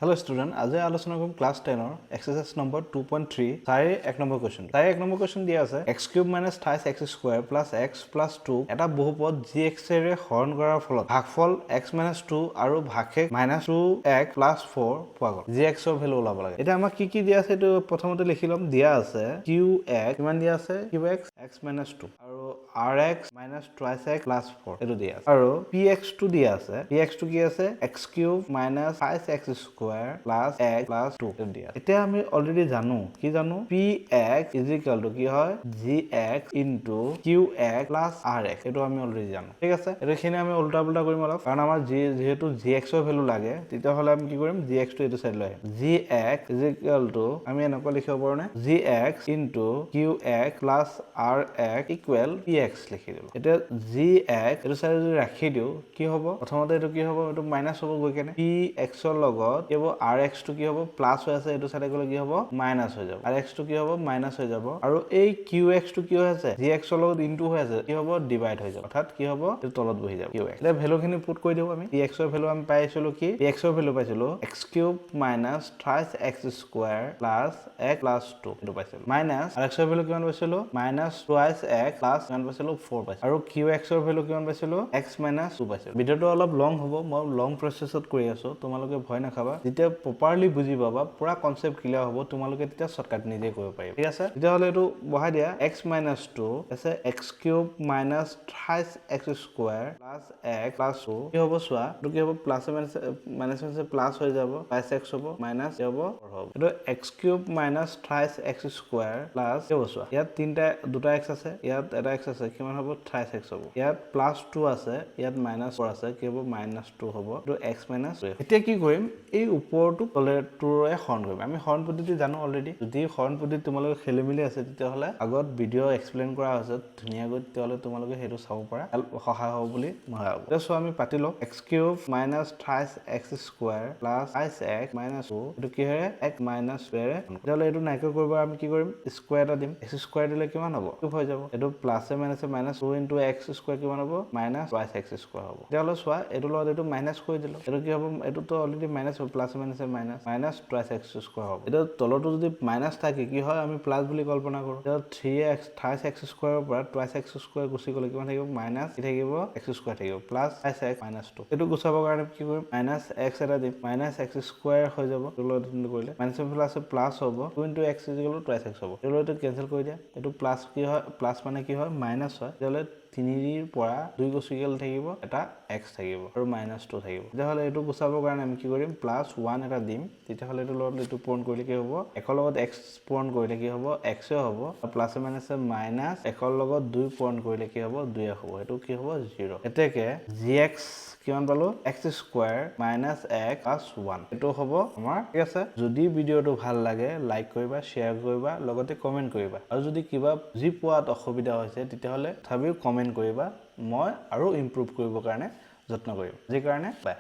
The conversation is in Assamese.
Hello student, আজি আলোচনা কৰিম ক্লাস 10 ৰ এক্সাৰসাইজ নম্বৰ 2.3 তাৰে 1 নম্বৰ কোৱেশ্চন। তাৰে 1 নম্বৰ কোৱেশ্চন দিয়া আছে x³ - 28x² + x + 2 এটা বহুপদ gx ৰে হৰণ কৰাৰ ফলত ভাগফল x - 2 আৰু ভাগশেষ -2x + 4 পোৱা গ'ল। gx ৰ ভ্যালু ওলাব লাগে। এটা আমাক কি দিয়া আছে এটো প্ৰথমতে লিখি লম। দিয়া আছে qx কিমান দিয়া আছে qx x - 2 আৰু rx - 2x + 4 এটো দিয়া আছে। আৰু px2 দিয়া আছে। px2 কি আছে x³ - 5x² plus x plus 2 দিয়া। এতিয়া আমি অলৰেডি জানো কি জানো px কি হয় gx into qx plus rx এটো আমি অলৰেডি জানো। ঠিক আছে, এটোখিনি আমি উল্টা পুল্টা কৰিম অলপ, কাৰণ আমাৰ যেহেতু gx ৰ ভ্যালু লাগে তেতিয়া হলে আমি কি কৰিম gx টো এটো সাইড লৈ আহিম। gx আমি এনেকৈ লিখিব পাৰো নে gx into qx plus rx equal px লিখি দিলো। এতিয়া gx এটো সাইড যদি ৰাখি দিও কি হ'ব, প্ৰথমতে এটো কি হ'ব, এটো মাইনাস হ'ব গৈ কেনে px ৰ লগত কি হ'ব rx টো কি হ'ব প্লাস হৈ আছে, এটো সাইডে গলে কি হ'ব মাইনাস হৈ যাব, rx টো কি হ'ব মাইনাস হৈ যাব, আৰু এই qx টো কি হৈ আছে gx ৰ লগত ইনটু হৈ আছে কি হ'ব ডিভাইড হৈ যাব, অৰ্থাৎ কি হ'ব এটো তলত বহি যাব qx। এতিয়া ভ্যালু খিনি পুট কৰি দিও আমি। px ৰ ভ্যালু আমি পাইছিলো কি px ৰ ভ্যালু পাইছিলো x³ - 28x² plus x plus 2 এটো পাইছিলো, মাইনাস rx ৰ ভ্যালু কিমান পাইছিলো -2x plus কিমান পাইছিলো 4 পাইছিলো, আৰু qx ৰ ভ্যালু কিমান পাইছিলো x - 2 পাইছিলো। ভিডিওটো অলপ লং হ'ব, মই লং প্ৰসেছত কৰি আছো, তোমালোকে ভয় নাখাবা। যেতিয়া প্ৰপাৰলি বুজি পাবা, পুৰা কনসেপ্ট ক্লিয়াৰ হ'ব, তোমালোকে তেতিয়া শৰ্টকাট নিজে কৰিব পাৰিবা। ঠিক আছে, তেতিয়া হলে এটো বহাই দিয়া x - 2 আছে x³ - 28x² plus x plus 2 কি হ'ব চোৱা, এটো কি হ'ব প্লাস মাইনাস প্লাস হৈ যাব, x হ'ব মাইনাস কি হ'ব 4 হ'ব। এটো x³ - 28x² plus কি হ'ব চোৱা, ইয়াত দুটা x আছে, ইয়াত এটা x আছে, কিমান হ'ব 28x হ'ব, ইয়াত +2 আছে, ইয়াত -4 আছে, কি হ'ব -2 হ'ব, এটো x - 2। এতিয়া কি কৰিম, এই ওপৰটো তলেটোৰে হৰণ কৰিম। আমি হৰণ পদ্ধতি জানো অলৰেডি। যদি হৰণ পদ্ধতি তোমালোকে খেলিমেলি আছে তেতিয়া হলে আগত ভিডিও এক্সপ্লেইন কৰা আছে ধুনীয়াকৈ, তেতিয়া হলে তোমালোকে হেতু চাব পাৰা, সহায় হ'ব বুলি মই ভাবো। এতিয়া সো আমি পাতি লওক x³ - 28x² plus 5x - 2 এটো কি হয় x - 2 ৰে, তেতিয়া হলে এটো নাইকিয়া কৰিব আমি কি কৰিম স্কয়াৰ এটা দিম, x² দিলে কিমান হ'ব কিউব হৈ যাব, এটো প্লাসে মাইনাসে -2 into x² কিমান হ'ব -2x² হ'ব। তেতিয়া হলে চোৱা এটো লগত এটো মাইনাস কৰি দিলো, এটো কি হ'ব, এটো তো অলৰেডি মাইনাস হ'ব, প্লাসে মাইনাসে মাইনাস -2x² হ'ব। এটা তলটো যদি মাইনাস থাকে কি হয় আমি প্লাস বুলি কল্পনা কৰো, তেতিয়া 3x 28x² ৰ পৰা 2x² গুচি গলে কিমান থাকিব মাইনাস কি থাকিব x² থাকিব, প্লাস 5x - 2 এটো গুচাবৰ কাৰণে কি কৰিম -x এটা দিম, -x² হৈ যাব, এটো লগত কৰিলে মাইনাস প্লাসে প্লাস হ'ব, 2 into x = 2x হ'ব, এটো লগত কেনসেল কৰি দিয়া, এটো প্লাস কি হয় প্লাস মানে কি হয় মাইনাস হয়, তেতিয়াহলে 3 ৰ পৰা 2 গুচি গলে থাকিব এটা x থাকিব আৰু -2 থাকিব। তেতিয়াহলে এটো গুচাবৰ কাৰণে আমি কি কৰিম +1 এটা দিম, তেতিয়াহলে এটো লগত এটো পূৰণ কৰিলে কি হ'ব, 1 ৰ লগত x পূৰণ কৰিলে কি হ'ব x হ'ব, আৰু প্লাসে মাইনাসে মাইনাস 1 ৰ লগত 2 পূৰণ কৰিলে কি হ'ব 2 হ'ব, এটো কি হ'ব 0। এতেকে gx কিমান পালো x² - x + 1 এটো হ'ব আমাৰ। ঠিক আছে, যদি ভিডিওটো ভাল লাগে লাইক কৰিবা, শেয়াৰ কৰিবা, লগতে কমেন্ট কৰিবা, আৰু যদি কিবা বুজি পোৱাত অসুবিধা হৈছে তেতিয়া হলে তথাপিও কমেন্ট কৰিবা, মই আৰু ইমপ্ৰুভ কৰিবৰ কাৰণে যত্ন কৰিম। আজিৰ কাৰণে বাই।